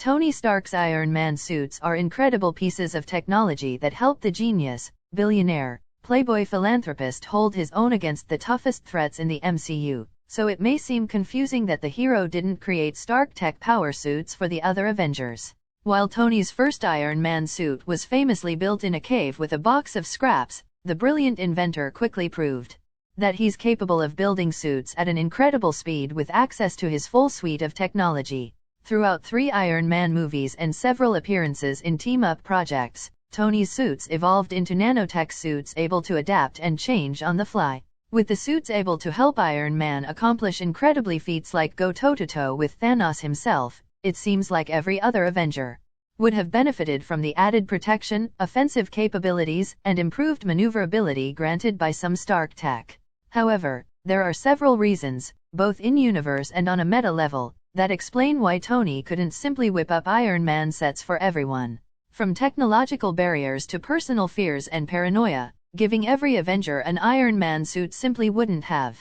Tony Stark's Iron Man suits are incredible pieces of technology that help the genius, billionaire, playboy philanthropist hold his own against the toughest threats in the MCU, so it may seem confusing that the hero didn't create Stark tech power suits for the other Avengers. While Tony's first Iron Man suit was famously built in a cave with a box of scraps, the brilliant inventor quickly proved that he's capable of building suits at an incredible speed with access to his full suite of technology. Throughout 3 Iron Man movies and several appearances in team-up projects, Tony's suits evolved into nanotech suits able to adapt and change on the fly. With the suits able to help Iron Man accomplish incredibly feats like go toe-to-toe with Thanos himself, it seems like every other Avenger would have benefited from the added protection, offensive capabilities, and improved maneuverability granted by some Stark tech. However, there are several reasons, both in-universe and on a meta level, that explain why Tony couldn't simply whip up Iron Man sets for everyone. From technological barriers to personal fears and paranoia, giving every Avenger an Iron Man suit simply wouldn't have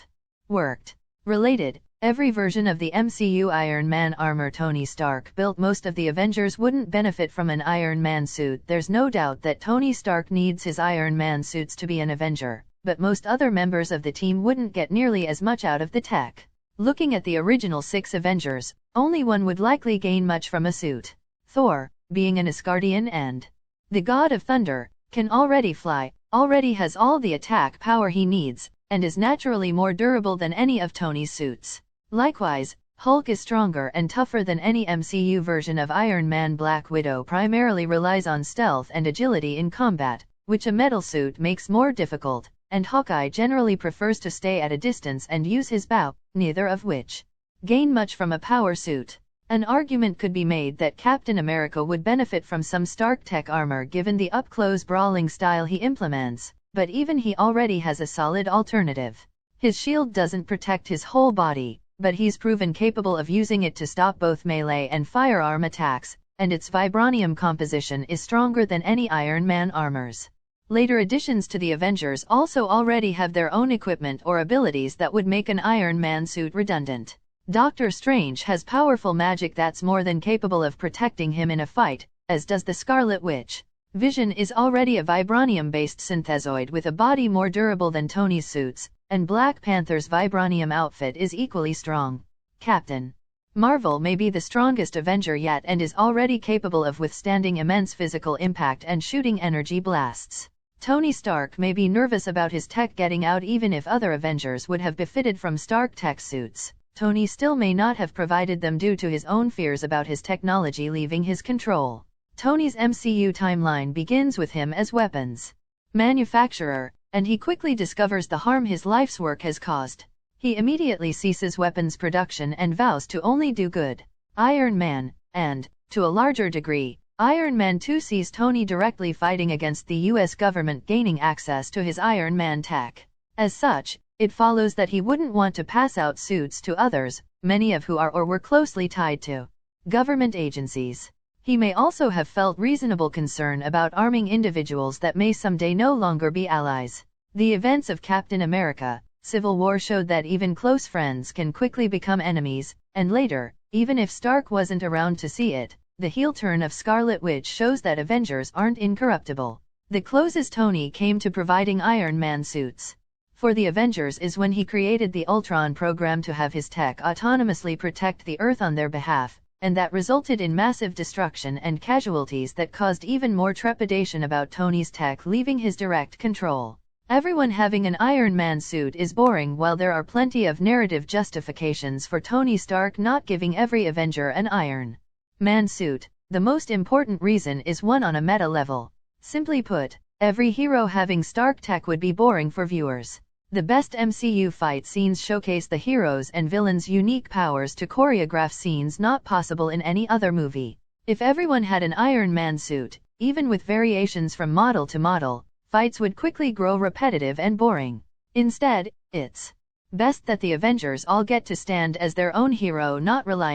worked. Related, every version of the MCU Iron Man armor Tony Stark built, most of the Avengers wouldn't benefit from an Iron Man suit. There's no doubt that Tony Stark needs his Iron Man suits to be an Avenger, but most other members of the team wouldn't get nearly as much out of the tech. Looking at the original 6 Avengers, only one would likely gain much from a suit. Thor, being an Asgardian and the god of thunder, can already fly, already has all the attack power he needs, and is naturally more durable than any of Tony's suits. Likewise, Hulk is stronger and tougher than any MCU version of Iron Man. Black Widow primarily relies on stealth and agility in combat, which a metal suit makes more difficult, and Hawkeye generally prefers to stay at a distance and use his bow, neither of which gain much from a power suit. An argument could be made that Captain America would benefit from some Stark tech armor given the up-close brawling style he implements, but even he already has a solid alternative. His shield doesn't protect his whole body, but he's proven capable of using it to stop both melee and firearm attacks, and its vibranium composition is stronger than any Iron Man armors. Later additions to the Avengers also already have their own equipment or abilities that would make an Iron Man suit redundant. Doctor Strange has powerful magic that's more than capable of protecting him in a fight, as does the Scarlet Witch. Vision is already a vibranium-based synthezoid with a body more durable than Tony's suits, and Black Panther's vibranium outfit is equally strong. Captain Marvel may be the strongest Avenger yet and is already capable of withstanding immense physical impact and shooting energy blasts. Tony Stark may be nervous about his tech getting out. Even if other Avengers would have benefited from Stark tech suits, Tony still may not have provided them due to his own fears about his technology leaving his control. Tony's MCU timeline begins with him as weapons manufacturer, and he quickly discovers the harm his life's work has caused. He immediately ceases weapons production and vows to only do good. Iron Man, and, to a larger degree, Iron Man 2 sees Tony directly fighting against the US government gaining access to his Iron Man tech. As such, it follows that he wouldn't want to pass out suits to others, many of who are or were closely tied to government agencies. He may also have felt reasonable concern about arming individuals that may someday no longer be allies. The events of Captain America: Civil War showed that even close friends can quickly become enemies, and later, even if Stark wasn't around to see it, the heel turn of Scarlet Witch shows that Avengers aren't incorruptible. The closest Tony came to providing Iron Man suits for the Avengers is when he created the Ultron program to have his tech autonomously protect the Earth on their behalf, and that resulted in massive destruction and casualties that caused even more trepidation about Tony's tech leaving his direct control. Everyone having an Iron Man suit is boring, while there are plenty of narrative justifications for Tony Stark not giving every Avenger an Iron Man suit. The most important reason is one on a meta level. Simply put, every hero having Stark tech would be boring for viewers. The best MCU fight scenes showcase the heroes' and villains' unique powers to choreograph scenes not possible in any other movie. If everyone had an Iron Man suit, even with variations from model to model, fights would quickly grow repetitive and boring. Instead, it's best that the Avengers all get to stand as their own hero, not rely